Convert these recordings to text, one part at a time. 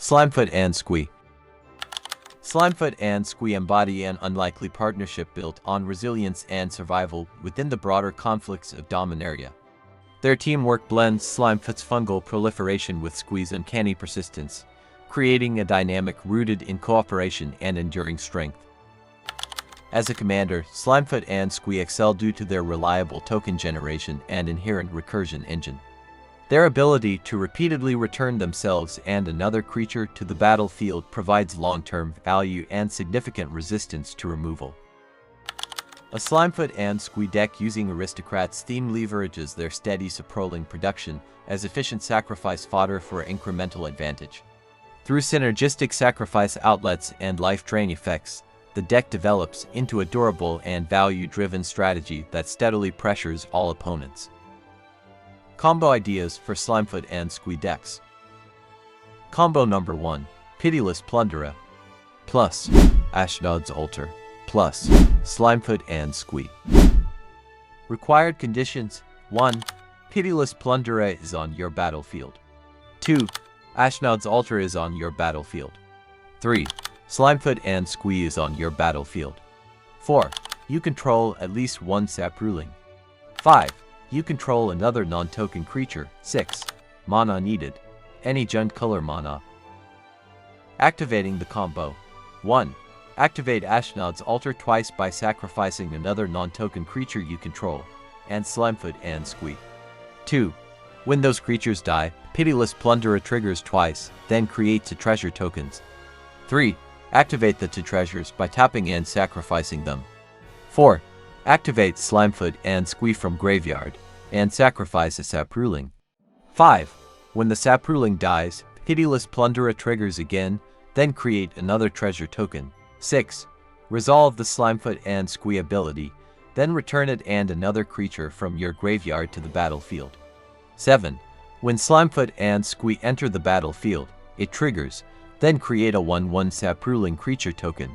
Slimefoot and Squee. Slimefoot and Squee embody an unlikely partnership built on resilience and survival within the broader conflicts of Dominaria. Their teamwork blends Slimefoot's fungal proliferation with Squee's uncanny persistence, creating a dynamic rooted in cooperation and enduring strength. As a commander, Slimefoot and Squee excel due to their reliable token generation and inherent recursion engine. Their ability to repeatedly return themselves and another creature to the battlefield provides long-term value and significant resistance to removal. A Slimefoot and Squee deck using Aristocrats theme leverages their steady Saproling production as efficient sacrifice fodder for incremental advantage. Through synergistic sacrifice outlets and life drain effects, the deck develops into a durable and value-driven strategy that steadily pressures all opponents. Combo ideas for Slimefoot and Squee decks. Combo number 1. Pitiless Plunderer plus Ashnod's Altar plus Slimefoot and Squee. Required conditions: 1. Pitiless Plunderer is on your battlefield. 2. Ashnod's Altar is on your battlefield. 3. Slimefoot and Squee is on your battlefield. 4. You control at least one Saproling. 5. You control another non-token creature. 6. Mana needed. Any Jund color mana. Activating the combo. 1. Activate Ashnod's Altar twice by sacrificing another non-token creature you control, and Slimefoot and Squee. 2. When those creatures die, Pitiless Plunderer triggers twice, then create 2 treasure tokens. 3. Activate the 2 treasures by tapping and sacrificing them. 4. Activate Slimefoot and Squee from graveyard, and sacrifice a Saproling. 5. When the Saproling dies, Pitiless Plunderer triggers again, then create another treasure token. 6. Resolve the Slimefoot and Squee ability, then return it and another creature from your graveyard to the battlefield. 7. When Slimefoot and Squee enter the battlefield, it triggers, then create a 1/1 Saproling creature token.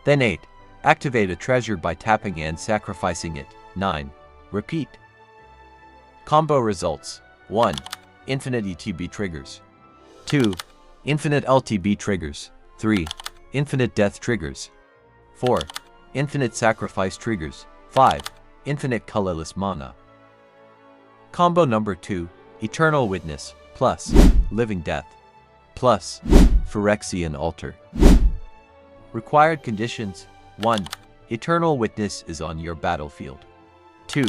Then 8. Activate a treasure by tapping and sacrificing it. 9. Repeat. Combo results: 1. Infinite ETB triggers. 2. Infinite LTB triggers. 3. Infinite death triggers. 4. Infinite sacrifice triggers. 5. Infinite colorless mana. Combo number 2. Eternal Witness plus Living Death plus Phyrexian Altar. Required conditions: 1. Eternal Witness is on your battlefield. 2.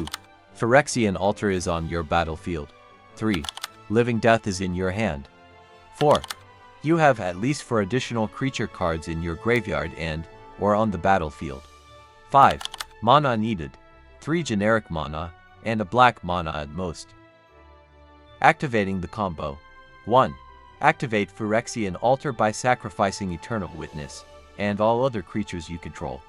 Phyrexian Altar is on your battlefield. 3. Living Death is in your hand. 4. You have at least 4 additional creature cards in your graveyard and/or on the battlefield. 5. Mana needed: 3 generic mana, and a black mana at most. Activating the combo. 1. Activate Phyrexian Altar by sacrificing Eternal Witness, and all other creatures you control.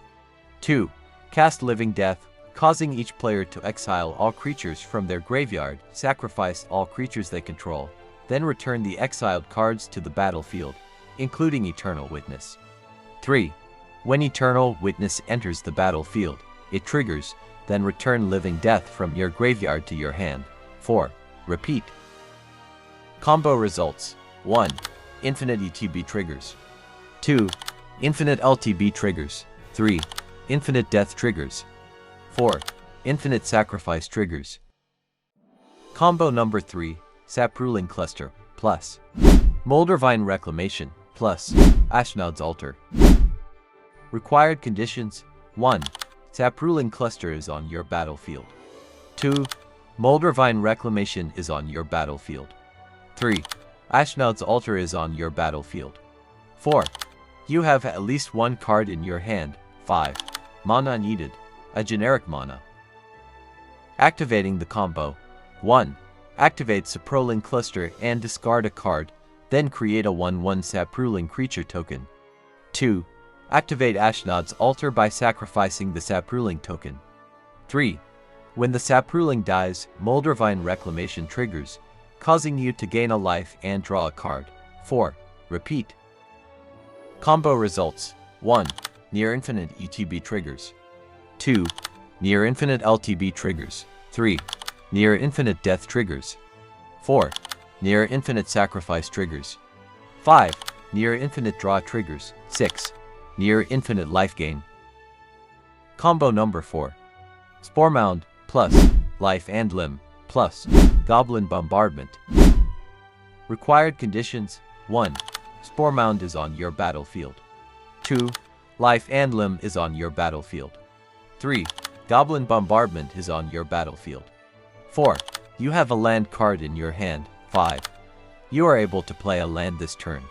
2. Cast Living Death, causing each player to exile all creatures from their graveyard, sacrifice all creatures they control, then return the exiled cards to the battlefield, including Eternal Witness. 3. When Eternal Witness enters the battlefield, it triggers, then return Living Death from your graveyard to your hand. 4. Repeat. Combo results: 1. Infinite ETB triggers. 2. Infinite LTB triggers. 3. Infinite death triggers. 4. Infinite sacrifice triggers. Combo number 3. Saproling Cluster plus Moldervine Reclamation plus Ashnod's Altar. Required conditions: 1. Saproling Cluster is on your battlefield. 2. Moldervine Reclamation is on your battlefield. 3. Ashnod's Altar is on your battlefield. 4. You have at least 1 card in your hand. 5. Mana needed: a generic mana. Activating the combo. 1. Activate Saproling Cluster and discard a card, then create a 1/1 Saproling creature token. 2. Activate Ashnod's Altar by sacrificing the Saproling token. 3. When the Saproling dies, Moldervine Reclamation triggers, causing you to gain a life and draw a card. 4. Repeat. Combo results: 1. Near Infinite ETB triggers. 2. Near Infinite LTB triggers. 3. Near Infinite Death triggers. 4. Near Infinite Sacrifice triggers. 5. near infinite draw triggers. 6. Near infinite life gain. Combo number 4. Sporemound plus life and limb plus Goblin Bombardment. Required conditions: 1. Sporemound is on your battlefield. 2. Life and limb is on your battlefield. 3. Goblin Bombardment is on your battlefield. 4. You have a land card in your hand. 5. You are able to play a land this turn.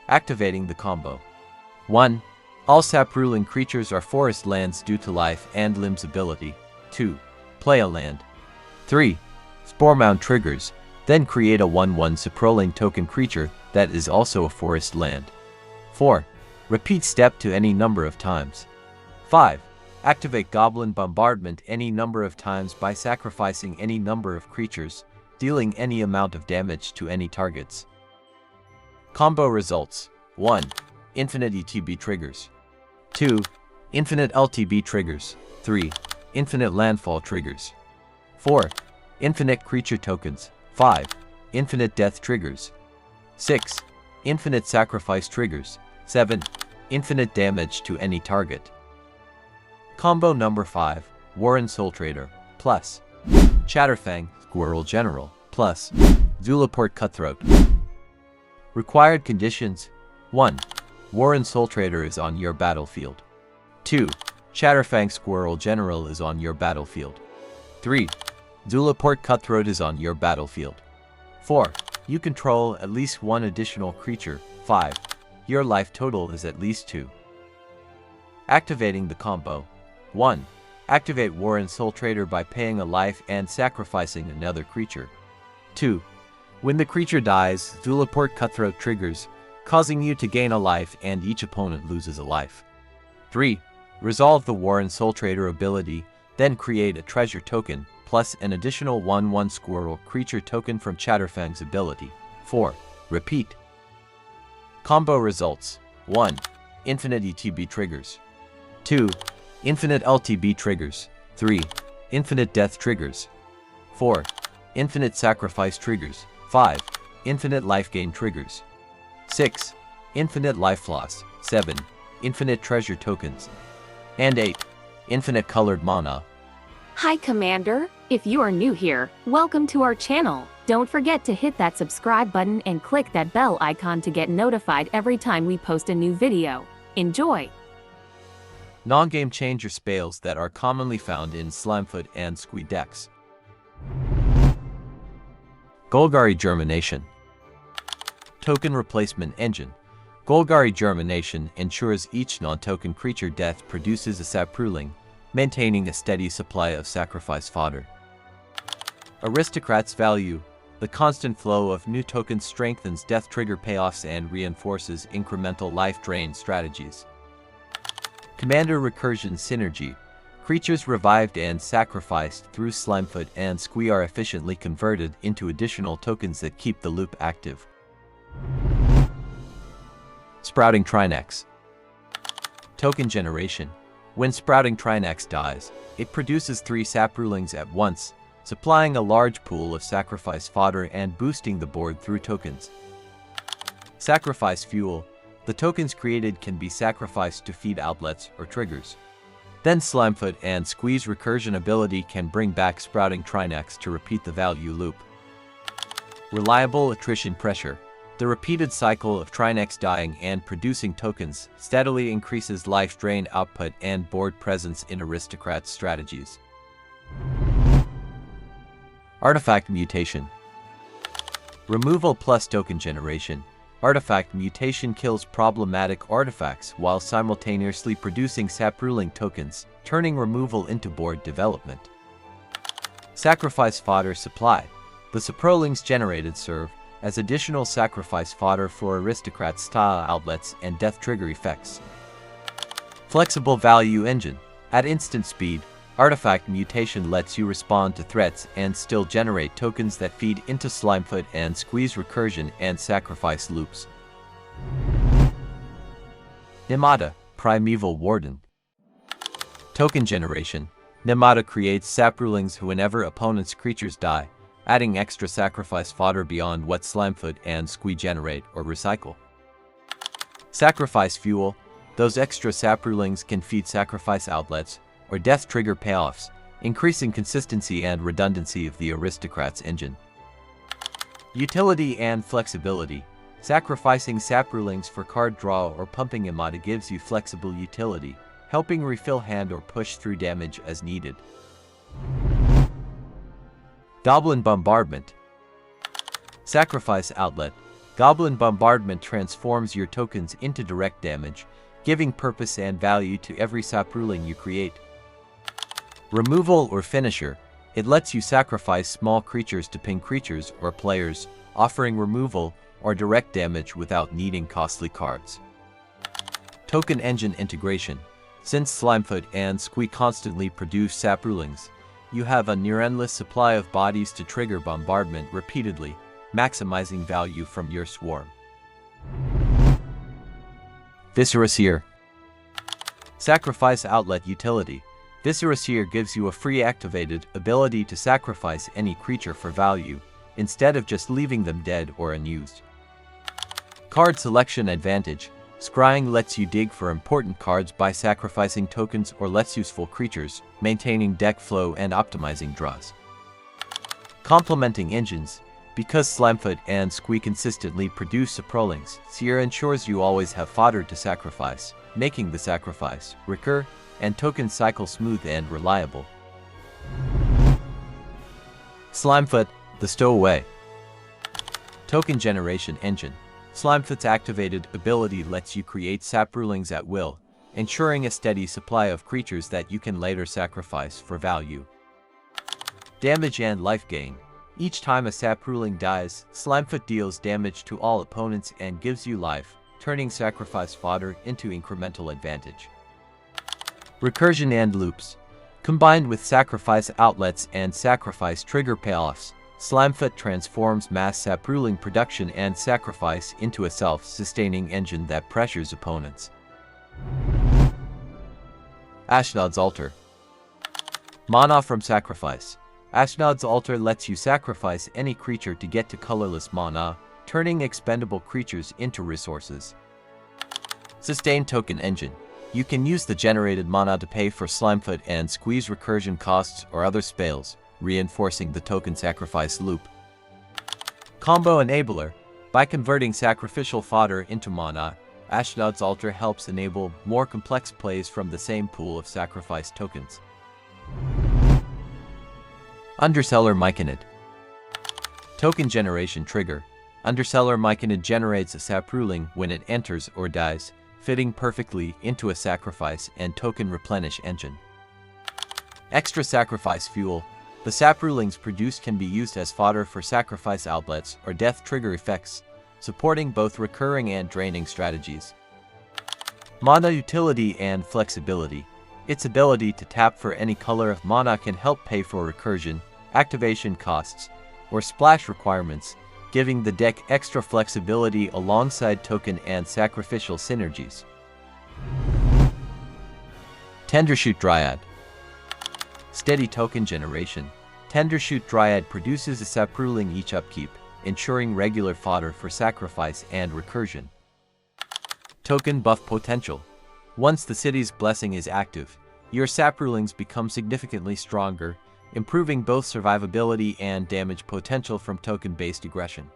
Activating the combo. 1. All Saproling creatures are forest lands due to life and limb's ability. 2. Play a land. 3. Sporemound triggers, then create a 1/1 Saproling token creature that is also a forest land. 4. Repeat step to any number of times. 5. Activate Goblin Bombardment any number of times by sacrificing any number of creatures, dealing any amount of damage to any targets. Combo results: 1. Infinite ETB triggers. 2. Infinite LTB triggers. 3. Infinite landfall triggers. 4. Infinite creature tokens. 5. Infinite death triggers. 6. Infinite sacrifice triggers. 7. Infinite damage to any target. Combo number 5. Warren Soultrader plus Chatterfang Squirrel General plus Zulaport Cutthroat. Required conditions: 1. Warren Soultrader is on your battlefield. 2. Chatterfang Squirrel General is on your battlefield. 3. Zulaport Cutthroat is on your battlefield. 4. You control at least one additional creature. 5. Your life total is at least 2. Activating the combo. 1. Activate Warren Soultrader by paying a life and sacrificing another creature. 2. When the creature dies, Zulaport Cutthroat triggers, causing you to gain a life and each opponent loses a life. 3. Resolve the Warren Soultrader ability, then create a treasure token, plus an additional 1/1 Squirrel creature token from Chatterfang's ability. 4. Repeat. Combo results: 1. Infinite ETB triggers. 2. Infinite LTB triggers. 3. Infinite death triggers. 4. Infinite sacrifice triggers. 5. Infinite life gain triggers. 6. Infinite life loss. 7. Infinite treasure tokens. And 8. Infinite colored mana. Hi Commander, if you are new here, welcome to our channel. Don't forget to hit that subscribe button and click that bell icon to get notified every time we post a new video. Enjoy! Non-game changer spells that are commonly found in Slimefoot and Squee decks. Golgari Germination. Token Replacement Engine. Golgari Germination ensures each non-token creature death produces a Saproling, maintaining a steady supply of sacrifice fodder. Aristocrat's Value. The constant flow of new tokens strengthens death trigger payoffs and reinforces incremental life drain strategies. Commander Recursion Synergy. Creatures revived and sacrificed through Slimefoot and Squee are efficiently converted into additional tokens that keep the loop active. Sprouting Trinex. Token Generation. When Sprouting Trinex dies, it produces 3 Saprolings at once, supplying a large pool of sacrifice fodder and boosting the board through tokens. Sacrifice Fuel. The tokens created can be sacrificed to feed outlets or triggers. Then Slimefoot and Squee's recursion ability can bring back Sprouting Trinex to repeat the value loop. Reliable Attrition Pressure. The repeated cycle of Trinex dying and producing tokens steadily increases life drain output and board presence in Aristocrat strategies. Artifact Mutation. Removal plus Token Generation. Artifact Mutation kills problematic artifacts while simultaneously producing Saproling tokens, turning removal into board development. Sacrifice Fodder Supply. The Saprolings generated serve as additional sacrifice fodder for aristocrat-style outlets and death trigger effects. Flexible Value Engine. At instant speed, Artifact Mutation lets you respond to threats and still generate tokens that feed into Slimefoot and Squee's recursion and sacrifice loops. Nimata, Primeval Warden. Token Generation. Nimata creates Saprolings whenever opponent's creatures die, adding extra sacrifice fodder beyond what Slimefoot and Squee generate or recycle. Sacrifice fuel. Those extra Saprolings can feed sacrifice outlets or death trigger payoffs, increasing consistency and redundancy of the Aristocrat's engine. Utility and flexibility. Sacrificing Saprolings for card draw or pumping Amada gives you flexible utility, helping refill hand or push through damage as needed. Goblin Bombardment. Sacrifice outlet. Goblin Bombardment transforms your tokens into direct damage, giving purpose and value to every Saproling you create. Removal or finisher. It lets you sacrifice small creatures to ping creatures or players, offering removal or direct damage without needing costly cards. Token engine integration. Since Slimefoot and Squee constantly produce Saprolings, you have a near-endless supply of bodies to trigger bombardment repeatedly, maximizing value from your swarm. Phyrexian. Sacrifice outlet utility. Phyrexian gives you a free activated ability to sacrifice any creature for value, instead of just leaving them dead or unused. Card selection advantage. Scrying lets you dig for important cards by sacrificing tokens or less useful creatures, maintaining deck flow and optimizing draws. Complementing engines. Because Slimefoot and Squee consistently produce Saprolings, Sierra ensures you always have fodder to sacrifice, making the sacrifice, recur, and token cycle smooth and reliable. Slimefoot, the stowaway. Token generation engine. Slimefoot's activated ability lets you create Saprolings at will, ensuring a steady supply of creatures that you can later sacrifice for value. Damage and life gain. Each time a Saproling dies, Slimefoot deals damage to all opponents and gives you life, turning sacrifice fodder into incremental advantage. Recursion and loops. Combined with sacrifice outlets and sacrifice trigger payoffs, Slimefoot transforms mass Saproling production and sacrifice into a self-sustaining engine that pressures opponents. Ashnod's Altar. Mana from sacrifice. Ashnod's Altar lets you sacrifice any creature to get to colorless mana, turning expendable creatures into resources. Sustained token engine. You can use the generated mana to pay for Slimefoot and Squee's recursion costs or other spells, reinforcing the token sacrifice loop. Combo enabler. By converting sacrificial fodder into mana, Ashnod's Altar helps enable more complex plays from the same pool of sacrifice tokens. Underseller Myconid. Token generation trigger. Underseller Myconid generates a Saproling when it enters or dies, fitting perfectly into a sacrifice and token replenish engine. Extra sacrifice fuel. The Saprolings produced can be used as fodder for sacrifice outlets or death trigger effects, supporting both recurring and draining strategies. Mana utility and flexibility. Its ability to tap for any color of mana can help pay for recursion, activation costs, or splash requirements, giving the deck extra flexibility alongside token and sacrificial synergies. Tendershoot Dryad. Steady token generation. Tendershoot Dryad produces a Saproling each upkeep, ensuring regular fodder for sacrifice and recursion. Token buff potential. Once the city's blessing is active, your Saprolings become significantly stronger, improving both survivability and damage potential from token-based aggression.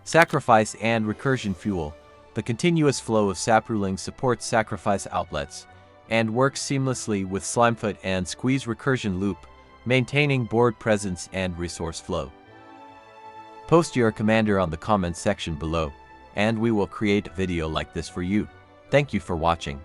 Sacrifice and recursion fuel. The continuous flow of Saprolings supports sacrifice outlets, and works seamlessly with Slimefoot and Squee's recursion loop, maintaining board presence and resource flow. Post your commander on the comments section below, and we will create a video like this for you. Thank you for watching.